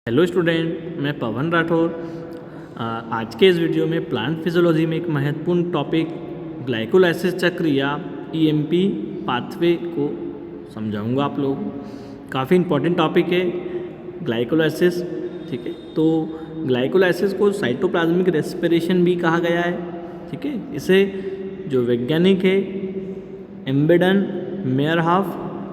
Hello student, मैं पवन राठौर। आज के इस वीडियो में प्लांट फिजियोलॉजी में एक महत्वपूर्ण टॉपिक ग्लाइकोलाइसिस चक्र या ईएमपी पाथवे को समझाऊंगा आप लोगों को। काफ़ी इम्पोर्टेंट टॉपिक है ग्लाइकोलाइसिस, ठीक है। तो ग्लाइकोलाइसिस को साइटोप्लाज्मिक रेस्पिरेशन भी कहा गया है, ठीक है। इसे जो वैज्ञानिक है एम्बेडन मेयरहॉफ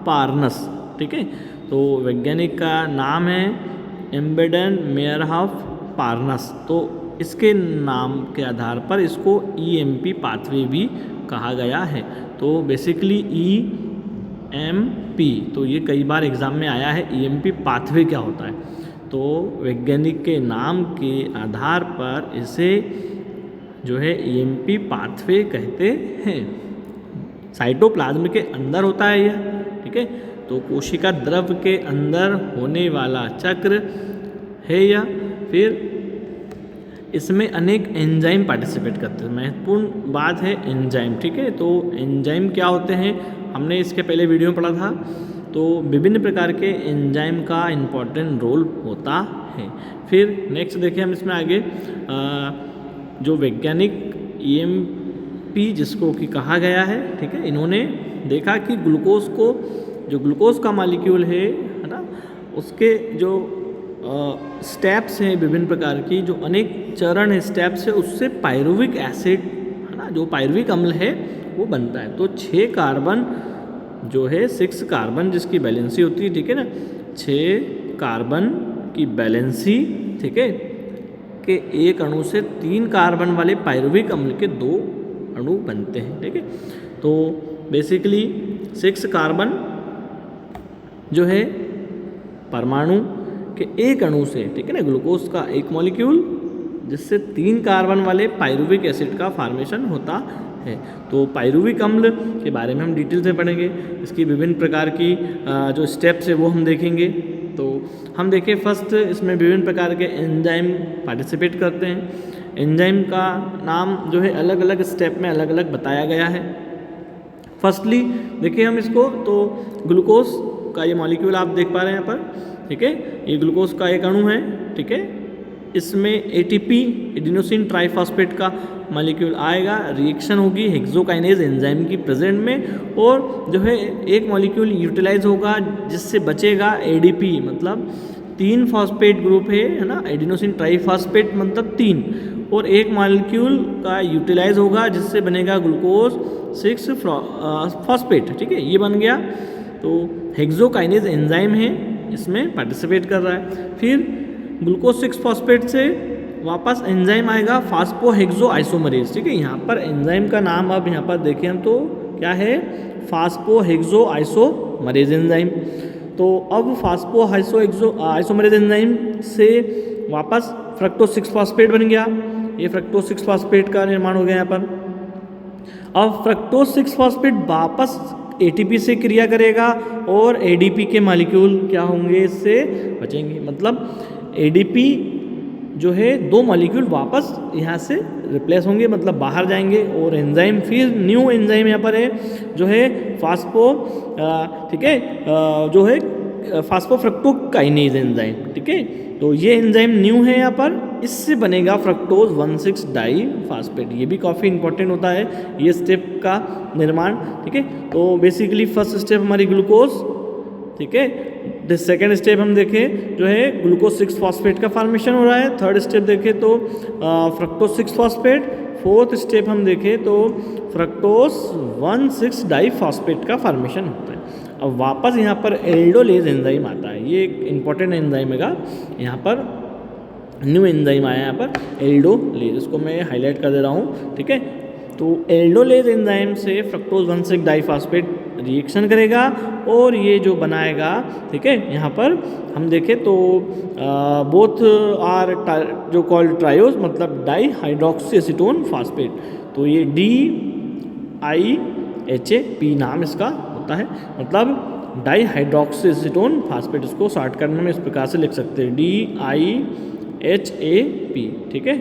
पार्नस, ठीक है। तो वैज्ञानिक का नाम है एम्बेडन मेयरहॉफ पार्नस। तो इसके नाम के आधार पर इसको ईएमपी पाथवे भी कहा गया है। तो बेसिकली ईएमपी, तो ये कई बार एग्जाम में आया है, ईएमपी पाथवे क्या होता है। तो वैज्ञानिक के नाम के आधार पर इसे जो है ईएमपी पाथवे कहते हैं। साइटोप्लाज्म के अंदर होता है यह, ठीक है। तो कोशिका द्रव के अंदर होने वाला चक्र है या फिर इसमें अनेक एंजाइम पार्टिसिपेट करते हैं। महत्वपूर्ण बात है एंजाइम, ठीक है। तो एंजाइम क्या होते हैं हमने इसके पहले वीडियो में पढ़ा था। तो विभिन्न प्रकार के एंजाइम का इम्पोर्टेंट रोल होता है। फिर नेक्स्ट देखिए हम इसमें आगे जो वैज्ञानिक ईएमपी जिसको कि कहा गया है, ठीक है, इन्होंने देखा कि ग्लूकोज को, जो ग्लूकोज का मॉलिक्यूल है ना, उसके जो स्टेप्स हैं विभिन्न प्रकार की, जो अनेक चरण है स्टेप्स है, उससे पायरुविक एसिड है ना, जो पायरुविक अम्ल है वो बनता है। तो 6 कार्बन जो है 6 कार्बन जिसकी बैलेंसी होती है, ठीक है ना, 6 कार्बन की बैलेंसी, ठीक है, के एक अणु से 3 कार्बन वाले पायरुविक अम्ल के 2 अणु बनते हैं, ठीक है। तो बेसिकली 6 कार्बन जो है परमाणु के एक अणु से, ठीक है ना, ग्लूकोज का एक मॉलिक्यूल जिससे 3 कार्बन वाले पायरुविक एसिड का फॉर्मेशन होता है। तो पायरुविक अम्ल के बारे में हम डिटेल से पढ़ेंगे, इसकी विभिन्न प्रकार की जो स्टेप्स है वो हम देखेंगे। तो हम देखें फर्स्ट, इसमें विभिन्न प्रकार के एंजाइम पार्टिसिपेट करते हैं। एंजाइम का नाम जो है अलग अलग स्टेप में अलग अलग बताया गया है। फर्स्टली देखिए हम इसको, तो ग्लूकोज का ये मॉलिक्यूल आप देख पा रहे हैं यहाँ पर, ठीक है, ये ग्लूकोज का एक अणु है, ठीक है। इसमें एटीपी एडिनोसिन ट्राइफॉस्फेट का मॉलिक्यूल आएगा, रिएक्शन होगी हेक्सोकाइनेज एंजाइम की प्रेजेंट में, और जो है एक मॉलिक्यूल यूटिलाइज होगा जिससे बचेगा एडीपी, मतलब 3 फॉस्फेट ग्रुप है ना, एडिनोसिन ट्राइफॉस्फेट मतलब 3, और एक मॉलिक्यूल का यूटिलाइज होगा जिससे बनेगा ग्लूकोज 6 फॉस्फेट, ठीक है, ये बन गया। तो हेक्सोकाइनेज एंजाइम है, इसमें पार्टिसिपेट कर रहा है। फिर ग्लूकोज 6 फॉस्फेट से वापस एंजाइम आएगा फास्फोहेक्सो आइसोमरेज, ठीक है। यहाँ पर एंजाइम का नाम अब यहाँ पर देखें हम तो क्या है, फास्फोहेक्सो आइसोमरेज एंजाइम। तो अब फास्फोहेक्सो आइसोमरेज एंजाइम से वापस फ्रक्टोज 6 फॉस्फेट बन गया, ये फ्रक्टोज 6 फॉस्फेट का निर्माण हो गया यहाँ पर। अब फ्रक्टोज 6 फॉस्फेट वापस एटीपी से क्रिया करेगा और एडीपी के मॉलिक्यूल क्या होंगे, इससे बचेंगे। मतलब एडीपी जो है 2 मॉलिक्यूल वापस यहाँ से रिप्लेस होंगे, मतलब बाहर जाएंगे, और एंजाइम फिर न्यू एंजाइम यहाँ पर है जो है फास्फो, ठीक है, जो है फास्फोफ्रक्टोकाइनेज एंजाइम, ठीक है। तो ये एंजाइम न्यू है यहाँ पर, इससे बनेगा फ्रक्टोज 1,6 डाइफॉस्फेट। ये भी काफ़ी इंपॉर्टेंट होता है ये स्टेप का निर्माण, ठीक है। तो बेसिकली फर्स्ट स्टेप हमारी ग्लूकोज, ठीक है। सेकेंड स्टेप हम देखें जो है ग्लूकोज 6 फॉस्फेट का फॉर्मेशन हो रहा है। थर्ड स्टेप देखें तो फ्रक्टोज 6 फॉस्फेट। फोर्थ स्टेप हम देखें तो फ्रक्टोज 1,6 डाइफॉस्फेट का फॉर्मेशन होता है। अब वापस यहाँ पर एल्डोलेज एंजाइम आता है, ये एक इम्पॉर्टेंट एंजाइम है यहाँ पर, न्यू एंजाइम आया यहाँ पर एल्डोलेज, इसको मैं हाईलाइट कर दे रहा हूँ, ठीक है। तो एल्डोलेज एंजाइम से फ्रक्टोज 1,6 डाइफॉस्फेट रिएक्शन करेगा और ये जो बनाएगा, ठीक है, यहाँ पर हम देखें तो बोथ आर जो कॉल्ड ट्रायोज, मतलब डाई हाइड्रोक्सी एसीटोन फॉस्फेट। तो ये DIHAP नाम इसका होता है, मतलब डाई हाइड्रोक्सी एसीटोन फॉस्फेट। इसको शॉर्ट करने में इस प्रकार से लिख सकते हैं DIHAP, ठीक है।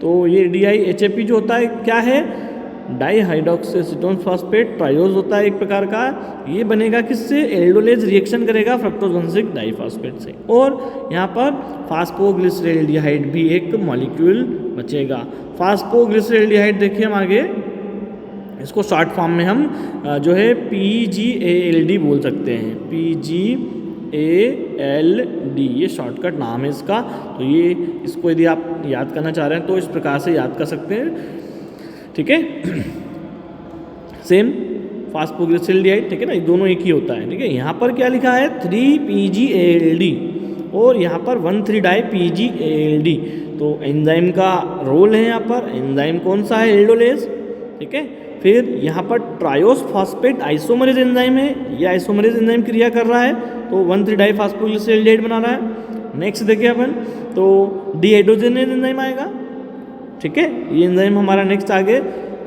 तो ये DIHAP जो होता है क्या है, डाईहाइड्रोक्सीएसीटोन फॉस्फेट ट्रायोज होता है एक प्रकार का, ये बनेगा किससे, एल्डोलेज रिएक्शन करेगा फ्रक्टोज 1,6 डाइफॉस्फेट से, और यहाँ पर फास्फोग्लिसरैल्डिहाइड भी एक मॉलिक्यूल बचेगा। फास्फोग्लिसरैल्डिहाइड देखिए हम आगे इसको शॉर्ट फॉर्म में हम जो है PGALD बोल सकते हैं, PGALD, ये शॉर्टकट नाम है इसका। तो ये इसको यदि आप याद करना चाह रहे हैं तो इस प्रकार से याद कर सकते हैं, ठीक है। सेम फास्फोग्लिसरैल्डिहाइड, ठीक है ना, ये दोनों एक ही होता है, ठीक है। यहाँ पर क्या लिखा है 3PGALD और यहाँ पर 1,3-डाई-PGALD। तो एंजाइम का रोल है यहाँ पर, एंजाइम कौन सा है, एल्डोलेज, ठीक है। फिर यहाँ पर ट्रायोस फॉस्फेट आइसोमरेज एंजाइम है, ये आइसोमरेज एंजाइम क्रिया कर रहा है तो 1,3-डाइफॉस्फोग्लिसरैल्डिहाइड बना रहा है। नेक्स्ट देखिए अपन तो डिहाइड्रोजनेज एंजाइम आएगा, ठीक है। ये एंजाइम हमारा नेक्स्ट आगे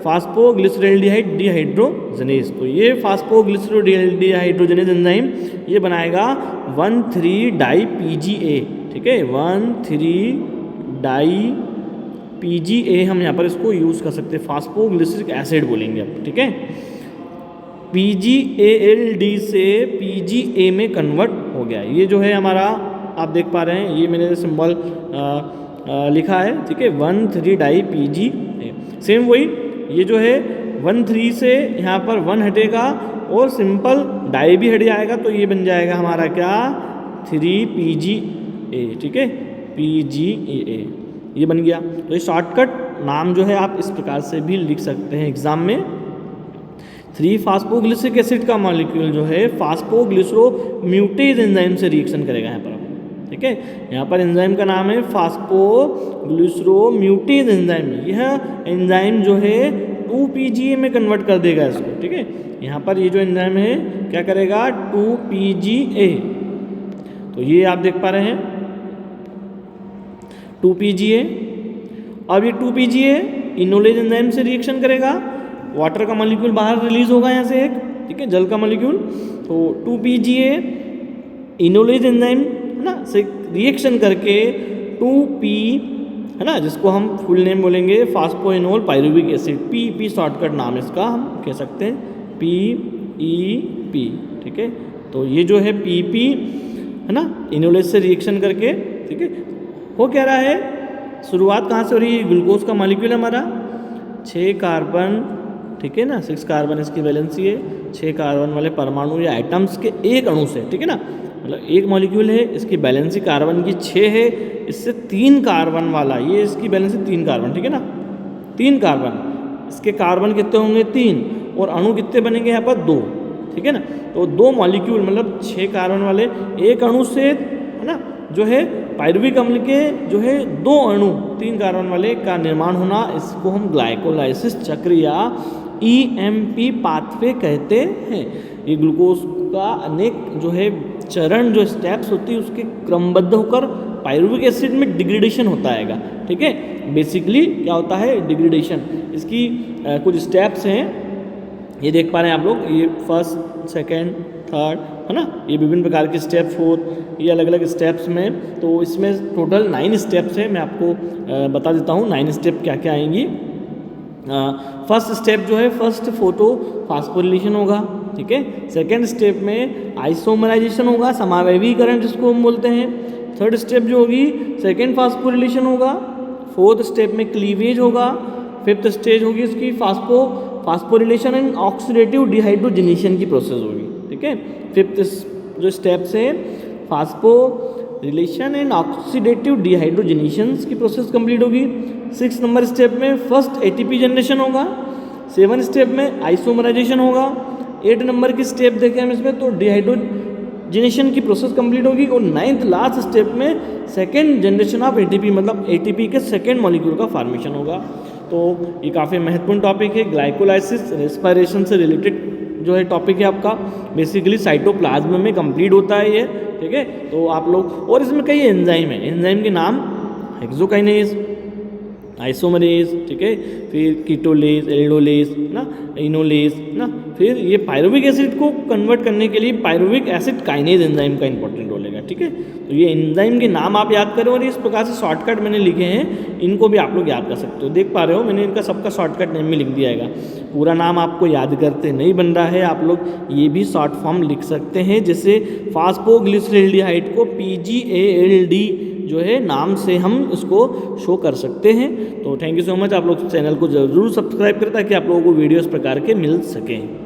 फास्फोग्लिसरैल्डिहाइड डिहाइड्रोजनेज, तो ये फास्फोग्लिसरैल्डिहाइड्रोजनेज एंजाइम ये बनाएगा 1,3-डाई-PGA, ठीक है। 1,3-डाई-PGA हम यहाँ पर इसको यूज़ कर सकते हैं, फास्फोग्लिसरिक एसिड बोलेंगे अब, ठीक है। PGALD से PGA में कन्वर्ट हो गया, ये जो है हमारा आप देख पा रहे हैं, ये मैंने सिंबल लिखा है, ठीक है, 1,3-डाई-PGA। सेम वही ये जो है 1,3 से यहाँ पर 1 हटेगा और सिंपल डाई भी हट जाएगा, तो ये बन जाएगा हमारा क्या 3PGA, ठीक है, PGA ये बन गया। तो ये शॉर्टकट नाम जो है आप इस प्रकार से भी लिख सकते हैं एग्जाम में। 3-फास्फोग्लिसरिक एसिड का मॉलिक्यूल जो है फास्फोग्लिसरोम्यूटेज एंजाइम से रिएक्शन करेगा यहाँ पर, ठीक है। यहाँ पर एंजाइम का नाम है फास्फोग्लिसरोम्यूटेज एंजाइम, यह एंजाइम जो है 2PGA में कन्वर्ट कर देगा इसको, ठीक है। यहाँ पर ये जो एंजाइम है क्या करेगा 2PGA, तो ये आप देख पा रहे हैं 2PGA। अब ये 2PGA इनोलेज एंजाइम से रिएक्शन करेगा, वाटर का मॉलिक्यूल बाहर रिलीज होगा यहाँ से एक, ठीक है, जल का मॉलिक्यूल, तो 2PGA इनोलेज एंजाइम है ना से रिएक्शन करके 2P है ना, जिसको हम फुल नेम बोलेंगे phosphoenol pyruvic acid, PP shortcut नाम है इसका, हम कह सकते हैं PEP, ठीक है। तो ये जो है PP है ना इनोलेज से रिएक्शन करके, ठीक है, हो क्या रहा है, शुरुआत कहाँ से हो रही है, ग्लूकोज का मॉलिक्यूल हमारा 6 कार्बन, ठीक है ना, 6 कार्बन इसकी वैलेंसी है, 6 कार्बन वाले परमाणु या एटम्स के एक अणु से, ठीक है ना, मतलब एक मॉलिक्यूल है, इसकी बैलेंसी कार्बन की 6 है, इससे 3 कार्बन वाला, ये इसकी बैलेंसी 3 कार्बन, ठीक है ना, 3 कार्बन, इसके कार्बन कितने होंगे 3 और अणु कितने बनेंगे यहाँ पर 2, ठीक है ना। तो 2 मॉलिक्यूल मतलब 6 कार्बन वाले एक अणु से है ना जो है पायरुविक अम्ल के जो है 2 अणु 3 कार्बन वाले का निर्माण होना, इसको हम ग्लाइकोलाइसिस चक्र या EMP पाथवे कहते हैं। ये ग्लूकोज का अनेक जो है चरण जो स्टेप्स होती है उसके क्रमबद्ध होकर पायरुविक एसिड में डिग्रेडेशन होता है, ठीक है। बेसिकली क्या होता है डिग्रेडेशन, इसकी कुछ स्टेप्स हैं, ये देख पा रहे हैं आप लोग, ये फर्स्ट सेकेंड थर्ड है ना, ये विभिन्न प्रकार के स्टेप 4, ये अलग अलग स्टेप्स में, तो इसमें टोटल 9 स्टेप्स है, मैं आपको बता देता हूँ 9 स्टेप क्या क्या आएंगी। फर्स्ट स्टेप जो है फर्स्ट फोटो फास्फोरिलेशन होगा, ठीक है। सेकेंड स्टेप में आइसोमराइजेशन होगा, समावयवीकरण जिसको हम बोलते हैं। थर्ड स्टेप जो होगी सेकेंड फास्फोरिलेशन होगा। फोर्थ स्टेप में क्लीवेज होगा। फिफ्थ स्टेज होगी इसकी फास्फोरिलेशन एंड ऑक्सीडेटिव डिहाइड्रोजनेशन की प्रोसेस होगी, ठीक है। फिफ्थ जो स्टेप्स है फास्फोरिलेशन एंड ऑक्सीडेटिव डिहाइड्रोजनेशन की प्रोसेस कंप्लीट होगी। 6 नंबर स्टेप में फर्स्ट ATP जनरेशन होगा। 7 स्टेप में आइसोमराइजेशन होगा। 8 नंबर की स्टेप देखें हम इसमें तो डिहाइड्रोजनेशन की प्रोसेस कंप्लीट होगी। और 9th लास्ट स्टेप में सेकेंड जनरेशन ऑफ ATP मतलब ATP के सेकेंड मॉलिक्यूल का फॉर्मेशन होगा। तो ये काफ़ी महत्वपूर्ण टॉपिक है, ग्लाइकोलाइसिस रेस्पिरेशन से रिलेटेड जो है टॉपिक है आपका, बेसिकली साइटोप्लाज्म में कंप्लीट होता है ये, ठीक है। तो आप लोग, और इसमें कई एंजाइम है, एंजाइम के नाम हेक्सोकाइनेज, आइसोमरेज, ठीक है, फिर कीटोलेज, एल्डोलेज ना, इनोलेज ना, फिर ये पायरुविक एसिड को कन्वर्ट करने के लिए पायरुविक एसिड काइनेज एंजाइम का इंपॉर्टेंट रोल है, ठीक है। तो ये एंजाइम के नाम आप याद करें और इस प्रकार से शॉर्टकट मैंने लिखे हैं, इनको भी आप लोग याद कर सकते हो। देख पा रहे हो मैंने इनका सबका शॉर्टकट नेम में लिख दिया है। पूरा नाम आपको याद करते नहीं बन रहा है, आप लोग ये भी शॉर्ट फॉर्म लिख सकते हैं, जैसे फास्फोग्लिसरल्डिहाइड को PGALD जो है नाम से हम उसको शो कर सकते हैं। तो थैंक यू सो मच, आप लोग चैनल को ज़रूर सब्सक्राइब करें ताकि आप लोगों को वीडियो इस प्रकार के मिल सकें।